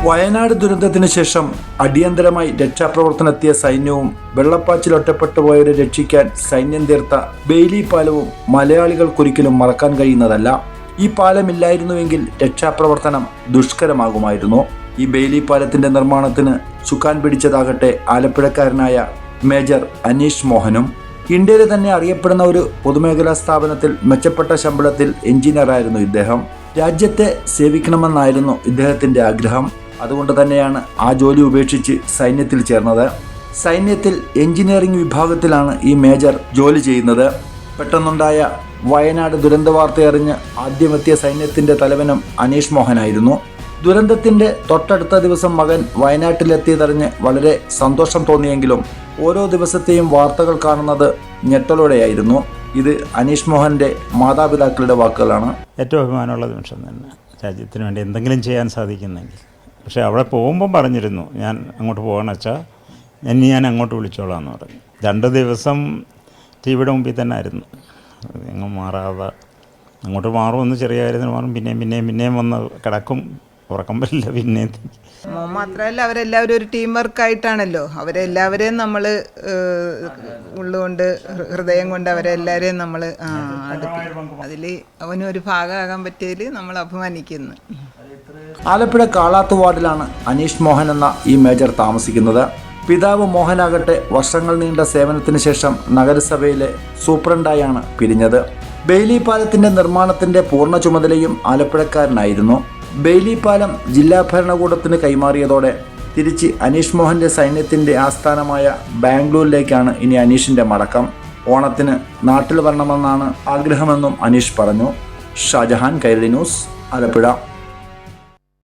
വയനാട് ദുരന്തത്തിന് ശേഷം അടിയന്തരമായി രക്ഷാപ്രവർത്തനത്തിയ സൈന്യവും വെള്ളപ്പാച്ചിൽ ഒറ്റപ്പെട്ടുപോയവരെ രക്ഷിക്കാൻ സൈന്യം തീർത്ത ബെയിലി പാലവും മലയാളികൾക്കൊരിക്കലും മറക്കാൻ കഴിയുന്നതല്ല. ഈ പാലമില്ലായിരുന്നുവെങ്കിൽ രക്ഷാപ്രവർത്തനം ദുഷ്കരമാകുമായിരുന്നു. ഈ ബെയിലി പാലത്തിന്റെ നിർമ്മാണത്തിന് ചുക്കാൻ പിടിച്ചതാകട്ടെ ആലപ്പുഴക്കാരനായ മേജർ അനീഷ് മോഹനും. ഇന്ത്യയിലെ തന്നെ അറിയപ്പെടുന്ന ഒരു പൊതുമേഖലാ സ്ഥാപനത്തിൽ മെച്ചപ്പെട്ട ശമ്പളത്തിൽ എഞ്ചിനീയറായിരുന്നു ഇദ്ദേഹം. രാജ്യത്തെ സേവിക്കണമെന്നായിരുന്നു ഇദ്ദേഹത്തിന്റെ ആഗ്രഹം. അതുകൊണ്ട് തന്നെയാണ് ആ ജോലി ഉപേക്ഷിച്ച് സൈന്യത്തിൽ ചേർന്നത്. സൈന്യത്തിൽ എഞ്ചിനീയറിംഗ് വിഭാഗത്തിലാണ് ഈ മേജർ ജോലി ചെയ്യുന്നത്. പെട്ടെന്നുണ്ടായ വയനാട് ദുരന്ത വാർത്തയറിഞ്ഞ് ആദ്യമെത്തിയ സൈന്യത്തിന്റെ തലവനും അനീഷ് മോഹനായിരുന്നു. ദുരന്തത്തിന്റെ തൊട്ടടുത്ത ദിവസം മകൻ വയനാട്ടിലെത്തിയതറിഞ്ഞ് വളരെ സന്തോഷം തോന്നിയെങ്കിലും ഓരോ ദിവസത്തെയും വാർത്തകൾ കാണുന്നത് ഞെട്ടലോടെയായിരുന്നു. ഇത് അനീഷ് മോഹന്റെ മാതാപിതാക്കളുടെ വാക്കുകളാണ്. ഏറ്റവും അഭിമാനമുള്ള നിമിഷം തന്നെ, രാജ്യത്തിന് വേണ്ടി എന്തെങ്കിലും ചെയ്യാൻ സാധിക്കുന്നെങ്കിൽ. പക്ഷേ അവിടെ പോകുമ്പം പറഞ്ഞിരുന്നു, ഞാൻ അങ്ങോട്ട് പോകണം വെച്ചാൽ ഞാൻ അങ്ങോട്ട് വിളിച്ചോളാം എന്ന് പറഞ്ഞു. 2 ദിവസം ടിവിയുടെ മുമ്പിൽ തന്നെ ആയിരുന്നു. എങ്ങും മാറാതെ അങ്ങോട്ട് മാറുമെന്ന് ചെറിയ കാര്യത്തിന് മാറും, പിന്നെയും വന്ന് കിടക്കും, ഉറക്കം വരില്ല. പിന്നെയും മാത്രമല്ല അവരെല്ലാവരും ഒരു ടീം വർക്കായിട്ടാണല്ലോ. അവരെല്ലാവരെയും നമ്മൾ ഉള്ളുകൊണ്ട് ഹൃദയം കൊണ്ട് അവരെല്ലാവരെയും നമ്മൾ അതിൽ അവനും ഒരു ഭാഗമാകാൻ പറ്റിയതിൽ നമ്മൾ അഭിമാനിക്കുന്നു. ആലപ്പുഴ കാളാത്ത് വാർഡിലാണ് അനീഷ് മോഹൻ എന്ന ഈ മേജർ താമസിക്കുന്നത്. പിതാവ് മോഹനാകട്ടെ വർഷങ്ങൾ നീണ്ട സേവനത്തിന് ശേഷം നഗരസഭയിലെ സൂപ്രണ്ടായാണ് പിരിഞ്ഞത്. ബെയിലി പാലത്തിന്റെ നിർമ്മാണത്തിന്റെ പൂർണ്ണ ചുമതലയും ആലപ്പുഴക്കാരനായിരുന്നു. ബെയിലി പാലം ജില്ലാ ഭരണകൂടത്തിന് കൈമാറിയതോടെ തിരിച്ച് അനീഷ് മോഹന്റെ സൈന്യത്തിന്റെ ആസ്ഥാനമായ ബാംഗ്ലൂരിലേക്കാണ് ഇനി അനീഷിന്റെ മടക്കം. ഓണത്തിന് നാട്ടിൽ വരണമെന്നാണ് ആഗ്രഹമെന്നും അനീഷ് പറഞ്ഞു. ഷാജഹാൻ, കൈരളി ന്യൂസ്, ആലപ്പുഴ.